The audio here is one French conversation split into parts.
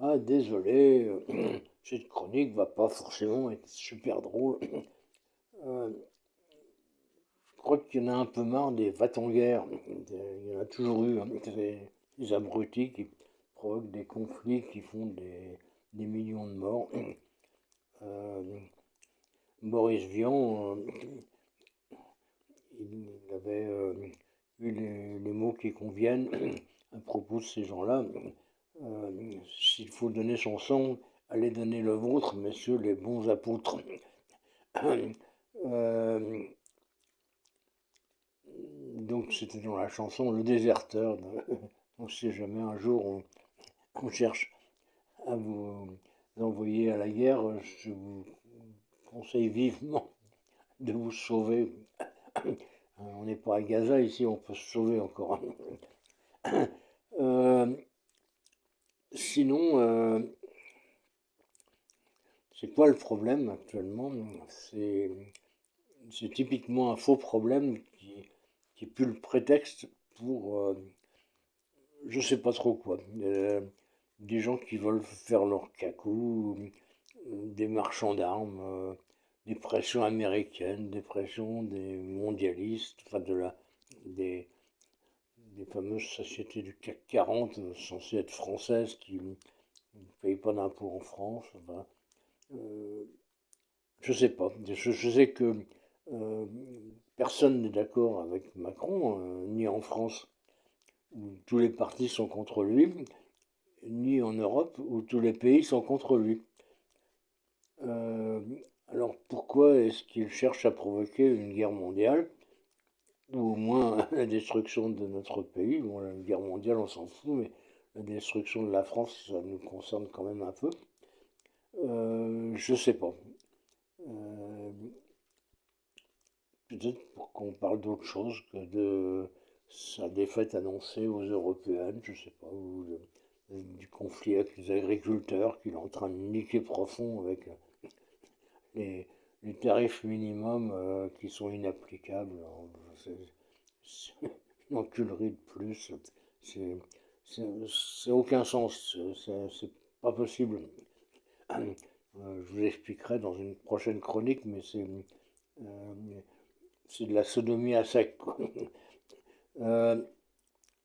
Ah, désolé, cette chronique va pas forcément être super drôle. Euh, je crois qu'il y en a un peu marre des va-t-en-guerre. Il y en a toujours eu, hein. Ces abrutis qui provoquent des conflits qui font des millions de morts. Euh, Boris Vian, il avait eu les mots qui conviennent à propos de ces gens-là. S'il faut donner son sang, allez donner le vôtre, messieurs les bons apôtres. Euh, donc c'était dans la chanson Le Déserteur. Donc si jamais un jour on cherche à vous envoyer à la guerre, je vous conseille vivement de vous sauver. On n'est pas à Gaza ici, on peut se sauver encore. Euh, sinon, c'est quoi le problème actuellement? C'est c'est typiquement un faux problème qui pue le prétexte pour je sais pas trop quoi. Des gens qui veulent faire leur cacou, des marchands d'armes, des pressions américaines, des pressions des mondialistes, enfin des, des fameuses sociétés du CAC 40 censées être françaises qui ne payent pas d'impôts en France. Enfin, euh, je sais pas. Je sais que euh, personne n'est d'accord avec Macron, ni en France où tous les partis sont contre lui, ni en Europe où tous les pays sont contre lui. Euh, alors pourquoi est-ce qu'il cherche à provoquer une guerre mondiale, ou au moins la destruction de notre pays? Bon, la guerre mondiale, on s'en fout, mais la destruction de la France, ça nous concerne quand même un peu. Je sais pas. Euh, Peut-être pour qu'on parle d'autre chose que de sa défaite annoncée aux européennes, je sais pas, ou du conflit avec les agriculteurs qu'il est en train de niquer profond avec les, les tarifs minimums qui sont inapplicables. C'est une enculerie de plus. C'est c'est aucun sens. C'est pas possible. Je vous expliquerai dans une prochaine chronique, mais euh, c'est de la sodomie à sec, quoi. Euh,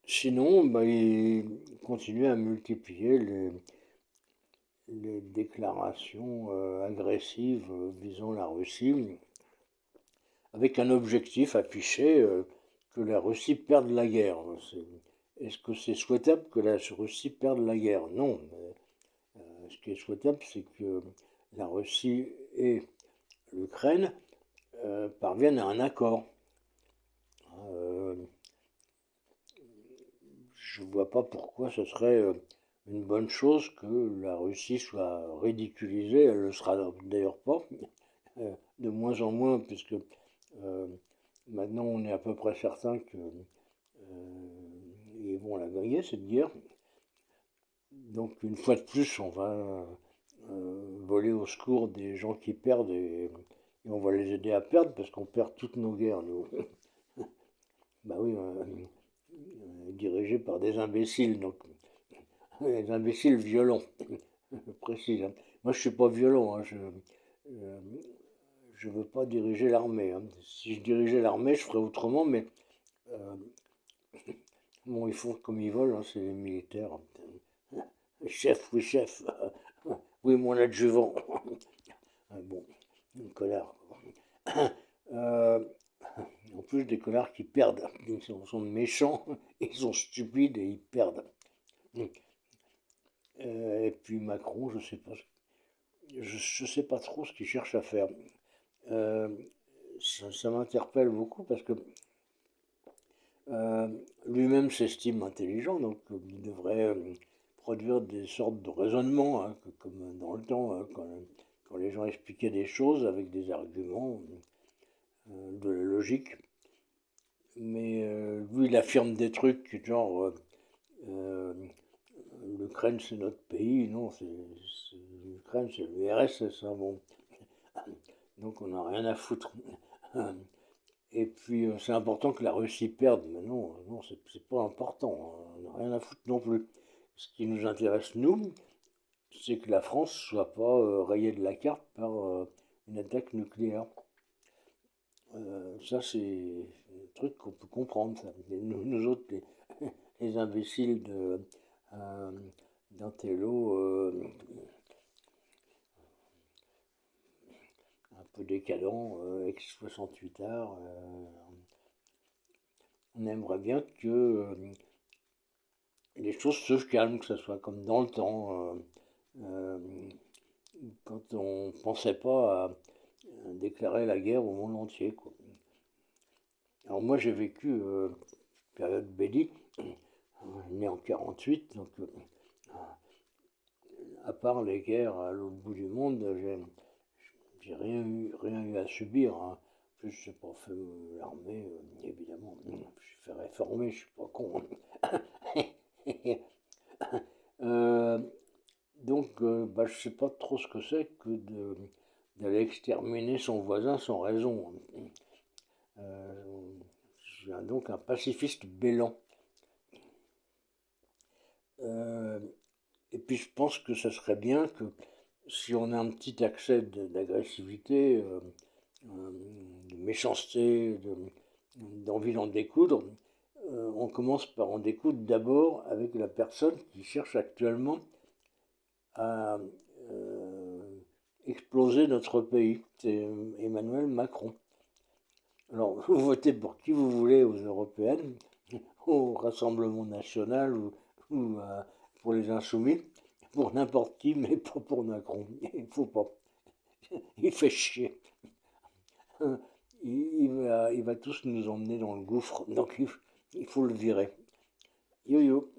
Sinon, bah, il continue à multiplier les déclarations agressives visant la Russie, avec un objectif affiché que la Russie perde la guerre. Est-ce que c'est souhaitable que la Russie perde la guerre? Non. Ce qui est souhaitable, c'est que la Russie et l'Ukraine parviennent à un accord. Euh, je ne vois pas pourquoi ce serait une bonne chose que la Russie soit ridiculisée. Elle ne le sera d'ailleurs pas, de moins en moins, puisque euh, maintenant on est à peu près certain qu'ils vont la gagner, cette guerre. Donc une fois de plus, on va voler au secours des gens qui perdent et on va les aider à perdre parce qu'on perd toutes nos guerres, nous. Bah oui, dirigés par des imbéciles, donc des imbéciles violents, je précise, hein. Moi, je suis pas violent, hein, euh, je veux pas diriger l'armée, hein. Si je dirigeais l'armée, je ferais autrement, mais euh, bon, ils font comme ils veulent, hein, c'est les militaires. Chef, oui, chef. Oui, mon adjuvant. Bon, un connard. Euh, En plus, des connards qui perdent. Ils sont méchants, ils sont stupides et ils perdent. Et puis Macron, je sais pas, je sais pas trop ce qu'il cherche à faire. Euh, ça m'interpelle beaucoup parce que euh, lui-même s'estime intelligent, donc il devrait produire des sortes de raisonnements, hein, comme dans le temps, hein, quand les gens expliquaient des choses avec des arguments, de la logique. Mais lui, il affirme des trucs genre euh, l'Ukraine c'est notre pays, non, l'Ukraine c'est l'URSS, hein, bon. Donc on n'a rien à foutre. Et puis c'est important que la Russie perde, mais non, c'est pas important, hein. On n'a rien à foutre non plus. Ce qui nous intéresse, nous, c'est que la France soit pas rayée de la carte par une attaque nucléaire. Ça, c'est un truc qu'on peut comprendre. Ça. Nous autres, les imbéciles euh, d'intello un peu décadents, ex-68 art, on aimerait bien que les choses se calment, que ce soit comme dans le temps, euh, quand on pensait pas à déclarer la guerre au monde entier, quoi. Alors moi j'ai vécu période bellique, né en 48, donc à part les guerres à l'autre bout du monde, j'ai rien eu à subir. Hein. En plus, je n'ai pas fait l'armée, évidemment. Je suis fait réformer, je suis pas con. euh, donc, bah, je sais pas trop ce que c'est que d'aller exterminer son voisin sans raison. Je suis donc un pacifiste bélan. Euh, et puis je pense que ça serait bien que si on a un petit accès d'agressivité, de méchanceté, d'envie d'en découdre, on commence par en découdre d'abord avec la personne qui cherche actuellement à exploser notre pays. C'est Emmanuel Macron. Alors, vous votez pour qui vous voulez aux européennes, au Rassemblement national ou pour les insoumis, pour n'importe qui, mais pas pour Macron. Il faut pas. Il fait chier. Il va tous nous emmener dans le gouffre, donc il faut le virer. Yo yo.